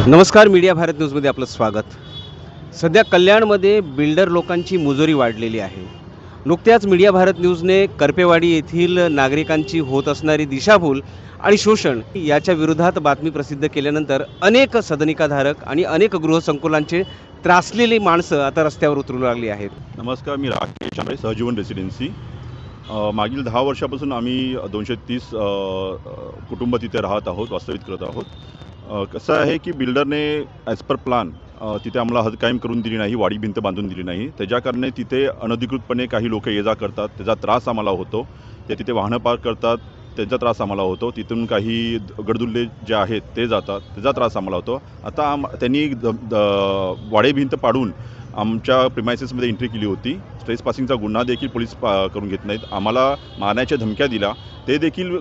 नमस्कार, मीडिया भारत न्यूजमध्ये आपलं स्वागत. सध्या कल्याणमध्ये बिल्डर लोकांची मुजोरी वाढलेली आहे. नुकत्याच मीडिया भारत न्यूजने करपेवाडी येथील नागरिकांची होत असणारी दिशाभूल आणि शोषण याच्या विरोधात बातमी प्रसिद्ध केल्यानंतर अनेक सदनिकाधारक आणि अनेक गृहसंकुलांचे त्रासलेली माणसं आता रस्त्यावर उतरू लागली आहेत. नमस्कार, मी राकेश आहे, सहजीवन रेसिडेन्सी. मागील 10 वर्षापासून आम्ही 230 कुटुंब तिथे राहत आहोत, वास्तविक करत आहोत. कसं आहे की बिल्डरने ॲज पर प्लॅन तिथे आम्हाला हदकायम करून दिली नाही, वाडी भिंत बांधून दिली नाही. त्याच्या कारणे तिथे अनधिकृतपणे काही लोक ये जा करतात, त्याचा त्रास आम्हाला होतो. ते तिथे वाहनं पार्क करतात, त्याचा त्रास आम्हाला होतो. तिथून काही गडदुल्ले जे आहेत ते जातात, त्याचा त्रास आम्हाला होतो. आता त्यांनी वाडी भिंत पाडून आमच्या प्रिमायसेसमध्ये एंट्री केली होती. स्ट्रेस पासिंगचा गुन्हा देखील पोलीस करून घेत नाहीत. आम्हाला मारण्याच्या धमक्या दिल्या, ते देखील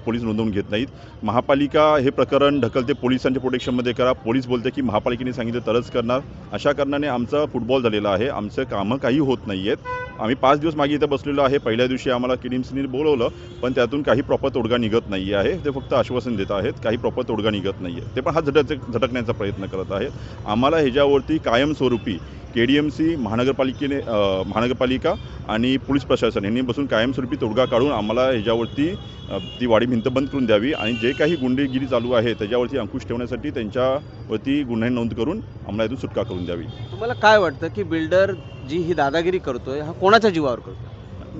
पोलीस नोंदवून घेत नाहीत. महापालिका हे प्रकरण ढकलते, पोलिसांच्या प्रोटेक्शनमध्ये करा. पोलीस बोलते की महापालिकेने सांगितलं तरच करणार. अशा कारणाने आमचा फुटबॉल झालेला आहे. आमचं कामं काही होत नाही आहेत. आम्ही 5 दिवस मागे इथं बसलेलो आहे. पहिल्या दिवशी आम्हाला KDMCने बोलवलं, पण त्यातून काही प्रॉपर तोडगा निघत नाही आहे. ते फक्त आश्वासन देत आहेत, काही प्रॉपर तोडगा निघत नाही आहे. ते पण हा झटकण्याचा प्रयत्न करत आहेत. आम्हाला ह्याच्यावरती कायमस्वरूपी KDMC, महानगरपालिका आणि पोलीस प्रशासन यांनी बसून कायमस्वरूपी तोडगा काढून आम्हाला ह्याच्यावरती ती वाडी भिंत बंद करून द्यावी आणि जे काही गुंडेगिरी चालू आहे त्याच्यावरती अंकुश ठेवण्यासाठी त्यांच्यावरती गुन्हे नोंद करून आम्हाला इथून सुटका करून द्यावी. तुम्हाला काय वाटतं की बिल्डर जी ही दादागिरी करतोय हा कोणाच्या जीवावर करतोय?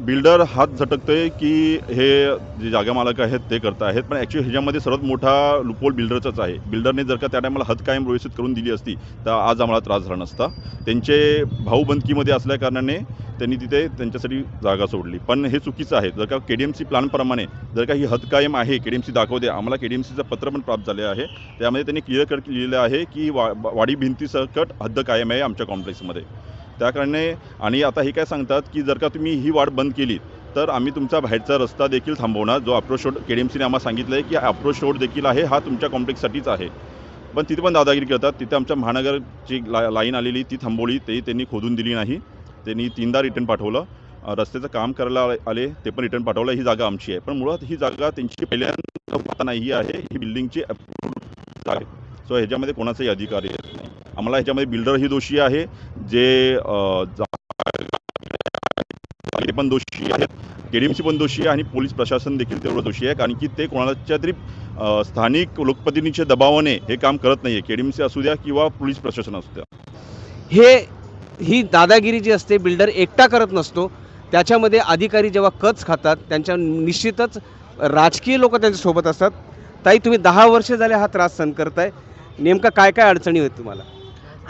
बिल्डर हात झटकतोय की हे जे जागा मालक आहेत ते करत आहेत, पण ॲक्च्युली ह्याच्यामध्ये सर्वात मोठा लूपहोल बिल्डरचाच आहे. बिल्डरने जर का त्या टायमाला हद कायम व्यवस्थित करून दिली असती तर आज आम्हाला त्रास झाला नसता. त्यांचे भाऊ बंदकीमध्ये असल्याकारणाने त्यांनी तिथे त्यांच्यासाठी जागा सोडली, पण हे चुकीचं आहे. जर का KDMC प्लॅनप्रमाणे जर का ही हद कायम आहे, KDMC दाखवते. आम्हाला KDMCचं पत्र पण प्राप्त झाले आहे, त्यामध्ये त्यांनी क्लिअर कट लिहिलेलं आहे की वाडी भिंतीसकट हद्द कायम आहे आमच्या कॉम्प्लेक्समध्ये. त्या कारणाने आणि आता हे काय सांगतात की जर का तुम्ही ही वाट बंद केली तर आम्ही तुमचा बाहेरचा रस्ता देखील थांबवणार. जो अप्रोच रोड KDMCने आम्हाला सांगितलं आहे की अप्रोच रोड देखील आहे, हा तुमच्या कॉम्प्लेक्ससाठीच आहे. पण तिथे पण दादागिरी करतात. तिथे आमच्या महानगरची लाईन आलेली ती थांबवली, ते त्यांनी खोदून दिली नाही. त्यांनी 3दा रिटर्न पाठवलं. रस्त्याचं काम करायला आले, ते पण रिटर्न पाठवलं. ही जागा आमची आहे, पण मुळात ही जागा त्यांची पहिल्यांदा नाही आहे, ही बिल्डिंगची जागा आहे. सो ह्याच्यामध्ये कोणाचाही अधिकार येत नाही. आम्हाला ह्याच्यामध्ये बिल्डरही दोषी आहे, जे पण दोषी आहेत, KDMC पण दोषी आहे आणि पोलीस प्रशासन देखील तेवढं दोषी आहे, कारण की ते कोणाच्या तरी स्थानिक लोकप्रतिनिधीच्या दबावाने हे काम करत नाही आहे. KDMC असू द्या किंवा पोलीस प्रशासन असू द्या. ही दादागिरी जी असते बिल्डर एकटा करत नसतो, त्याच्यामध्ये अधिकारी जेव्हा कच खातात त्यांच्या निश्चितच राजकीय लोक त्यांच्यासोबत असतात. ताई, तुम्ही 10 वर्ष झाले हा त्रास सहन करताय, नेमका काय काय अडचणी आहेत तुम्हाला?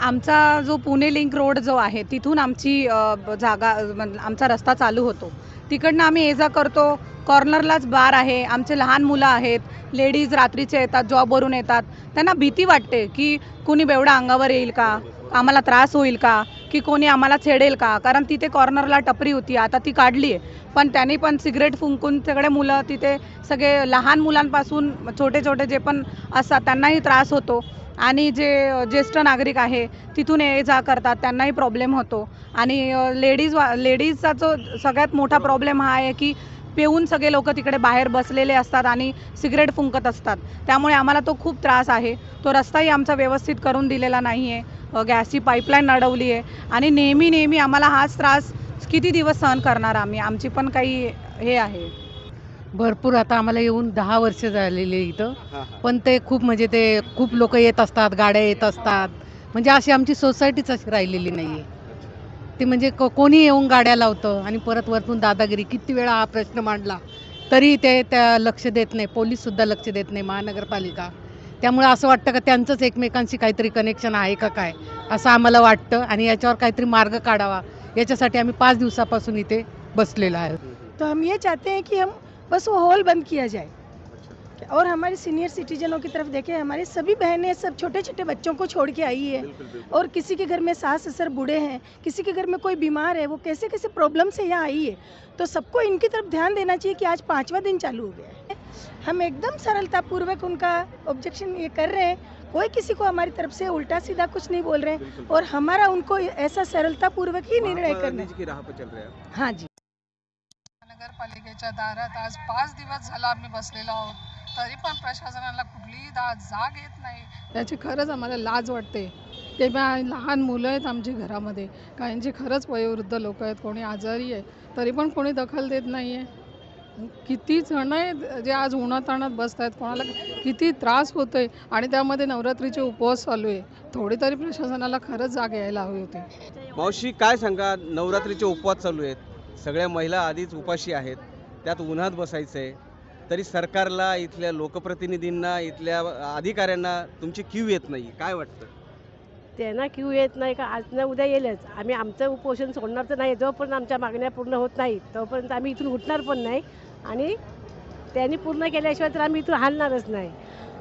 आमचा जो पुणे लिंक रोड जो आहे तिथून आमची आमचा रस्ता चालू होतो. तिकडनं आम्ही ये जा करतो. कॉर्नरलाच बार आहे. आमचे लहान मुलं आहेत, लेडीज रात्रीचे येतात, जॉबवरून येतात. त्यांना भीती वाटते की कोणी बेवडा अंगावर येईल का, आम्हाला त्रास होईल का, की कोणी आम्हाला छेडेल का. कारण तिथे कॉर्नरला टपरी होती, आता ती काढली आहे. पण त्यांनी पण सिगरेट फुंकून सगळे मुलं तिथे, सगळे लहान मुलांपासून छोटे छोटे जे पण असतात त्यांनाही त्रास होतो. आणि जे ज्येष्ठ नागरिक आहे तिथून ये जा करतात, त्यांनाही प्रॉब्लेम होतो. आणि लेडीजचा जो सगळ्यात मोठा प्रॉब्लेम हा आहे की पिऊन सगळे लोक तिकडे बाहेर बसलेले असतात आणि सिगरेट फुंकत असतात. त्यामुळे आम्हाला तो खूप त्रास आहे. तो रस्ताही आमचा व्यवस्थित करून दिलेला नाही आहे. गॅसची पाईपलाईन अडवली आहे आणि नेहमी आम्हाला हाच त्रास किती दिवस सहन करणार आम्ही. आमची पण काही हे आहे. भरपूर आता आम्हाला येऊन 10 वर्ष झालेली इथं, पण ते खूप लोक येत असतात, गाड्या येत असतात. म्हणजे अशी आमची सोसायटीच अशी राहिलेली नाही आहे. ती म्हणजे कोणी येऊन गाड्या लावतं आणि परत वरतून दादागिरी. किती वेळा हा प्रश्न मांडला तरी ते त्या लक्ष देत नाही, पोलीससुद्धा लक्ष देत नाही, महानगरपालिका. त्यामुळे असं वाटतं का त्यांचंच एकमेकांशी काहीतरी कनेक्शन आहे का काय, असं आम्हाला वाटतं. आणि याच्यावर काहीतरी मार्ग काढावा, याच्यासाठी आम्ही 5 दिवसापासून इथे बसलेलो आहे. तो हम ये चाहते हैं कि हम बस वो हॉल बंद किया जाए और हमारे सीनियर सिटीजनों की तरफ देखें. हमारी सभी बहनें सब छोटे छोटे बच्चों को छोड़ के आई है. और किसी के घर में सास ससुर बूढ़े हैं, किसी के घर में कोई बीमार है, वो कैसे कैसे प्रॉब्लम से यहाँ आई है. तो सबको इनकी तरफ ध्यान देना चाहिए कि आज 5वां दिन चालू हो गया है. हम एकदम सरलतापूर्वक उनका ऑब्जेक्शन ये कर रहे हैं. कोई किसी को हमारी तरफ से उल्टा सीधा कुछ नहीं बोल रहे हैं और हमारा उनको ऐसा सरलतापूर्वक ही निर्णय करना है. हाँ जी. महानगरपालिकेच्या दारात आज 5 दिवस झाला आम्ही बसलेलो आहोत, तरी पण प्रशासनाला कुठलीही जाग येत नाही. याची खरंच आम्हाला लाज वाटते. ते लहान मुलं आहेत आमची घरामध्ये, काहींची खरंच वयोवृद्ध लोक आहेत, कोणी आजारी आहे, तरी पण कोणी दखल देत नाही आहे. किती जण आहेत जे आज उन्हातान्हात बसत आहेत, कोणाला किती त्रास होतो आहे, आणि त्यामध्ये नवरात्रीचे उपवास चालू आहे. थोडी तरी प्रशासनाला खरंच जाग यायला हवी होती. मावशी काय सांगा, नवरात्रीचे उपवास चालू आहेत, सगळ्या महिला आधीच उपाशी आहेत, त्यात उन्हात बसायचं आहे, तरी सरकारला, इथल्या लोकप्रतिनिधींना, इथल्या अधिकाऱ्यांना तुमची क्यू येत नाही, काय वाटतं? त्यांना क्यू येत नाही का? आज ना उद्या येईलच. आम्ही आमचं उपोषण सोडणार तर नाही, जोपर्यंत आमच्या मागण्या पूर्ण होत नाही तोपर्यंत आम्ही इथून उठणार पण नाही, आणि त्यांनी पूर्ण केल्याशिवाय तर आम्ही इथून हलणारच नाही.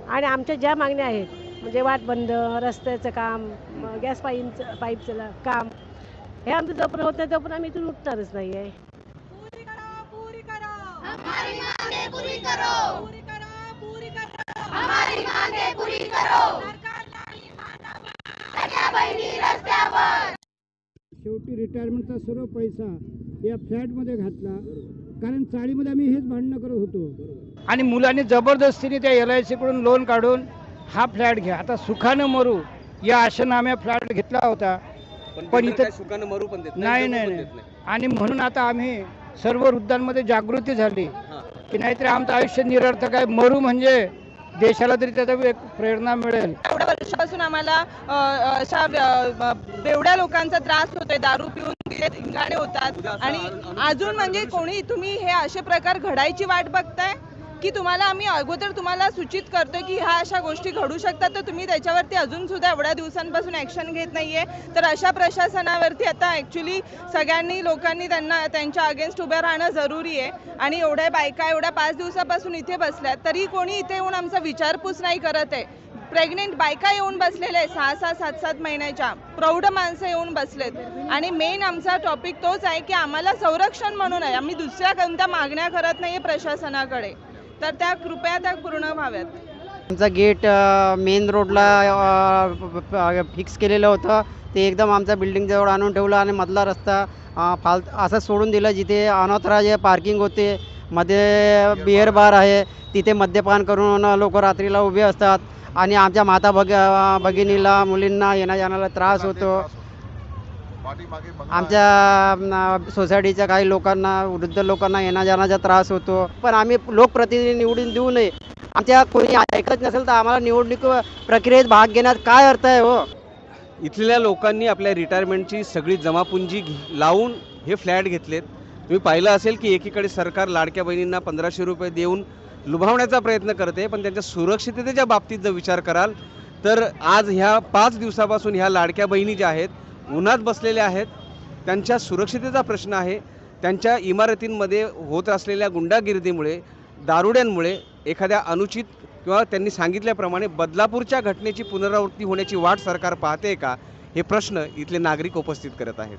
आणि आमच्या ज्या मागण्या आहेत, म्हणजे वाट बंद, रस्त्याचं काम, गॅस पाईपचं काम, हे आमचं जोपर्यंत होत नाही तोपर्यंत आम्ही इथून उठणारच नाही आहे. शेवटी रिटायरमेंटचा सर्व पैसा या फ्लॅटमध्ये घातला, कारण चाळीमध्ये आम्ही हेच भांडणं करत होतो. आणि मुलांनी जबरदस्तीने त्या LIC कडून लोन काढून हा फ्लॅट घ्या, आता सुखानं मरू या आशेनं आम्ही फ्लॅट घेतला होता, पण इथं सुखानं मरू पण देत नाही जगू पण नाही देत नाही. आणि म्हणून आता आम्ही सर्व वृद्धांमध्ये जागृती झाली की नाहीतरी आमचं आयुष्य निरर्थक आहे, मरू म्हणजे देशाला तरी त्याचा एक प्रेरणा मिळेल. एवढ्या वर्षापासून आम्हाला अशा बेवड्या लोकांचा त्रास होतोय, दारू पिऊन धिंगाणे होतात, आणि अजून म्हणजे कोणी तुम्ही हे असे प्रकार घडायची वाट बघताय की तुम्हाला आम्ही अगोदर तुम्हाला सूचित करतोय की ह्या अशा गोष्टी घडू शकतात, तर तुम्ही त्याच्यावरती अजून सुद्धा एवढ्या दिवसांपासून ॲक्शन घेत नाहीये. तर अशा प्रशासनावरती आता ॲक्च्युली सगळ्यांनी लोकांनी त्यांच्या अगेन्स्ट उभं राहणं जरुरी आहे. आणि एवढ्या बायका एवढ्या 5 दिवसापासून इथे बसल्यात, तरी कोणी इथे येऊन आमचा विचारपूस नाही करत आहे. प्रेग्नेंट बायका येऊन बसलेल्या आहे, 6-6, 7-7 महिन्याच्या प्रौढ माणसं येऊन बसलेत. आणि मेन आमचा टॉपिक तोच आहे की आम्हाला संरक्षण म्हणून आहे, आम्ही दुसऱ्या कोणत्या मागण्या करत नाही आहे प्रशासनाकडे, तर त्या कृपया त्या पूर्ण व्हाव्यात. आमचं गेट मेन रोडला फिक्स केलेलं होतं, ते एकदम आमच्या बिल्डिंगजवळ आणून ठेवलं, आणि मधला रस्ता असं सोडून दिलं जिथे अनॉथराइज पार्किंग होते, मध्ये बिअर बार आहे, तिथे मद्यपान करून लोक रात्रीला उभे असतात, आणि आमच्या माता भगिनीला, मुलींना येण्या जाण्याला त्रास होतो. आमच्या सोसायटीच्या काही लोकांना, वृद्ध लोकांना येण्या जाण्याचा त्रास होतो. पण आम्ही लोकप्रतिनिधी निवडून देऊ नये, आमच्या कोणी ऐकत नसेल तर आम्हाला निवडणूक प्रक्रियेत भाग घेण्यात काय अर्थ आहे हो? इथल्या लोकांनी आपल्या रिटायरमेंटची सगळी जमापुंजी लावून हे फ्लॅट घेतलेत. तुम्ही पाहिलं असेल की एकीकडे सरकार लाडक्या बहिणींना 1500 रुपये देऊन लुभावण्याचा प्रयत्न करते, पण त्यांच्या सुरक्षिततेच्या बाबतीत जर विचार कराल तर आज ह्या 5 दिवसापासून ह्या लाडक्या बहिणी ज्या आहेत उन्हात बसलेल्या आहेत, त्यांच्या सुरक्षिततेचा प्रश्न आहे. त्यांच्या इमारतींमध्ये होत असलेल्या गुंडागिरीमुळे, दारुड्यांमुळे, एखाद्या अनुचित किंवा त्यांनी सांगितल्याप्रमाणे बदलापूरच्या घटनेची पुनरावृत्ती होण्याची वाट सरकार पाहते का, हे प्रश्न इथले नागरिक उपस्थित करत आहेत.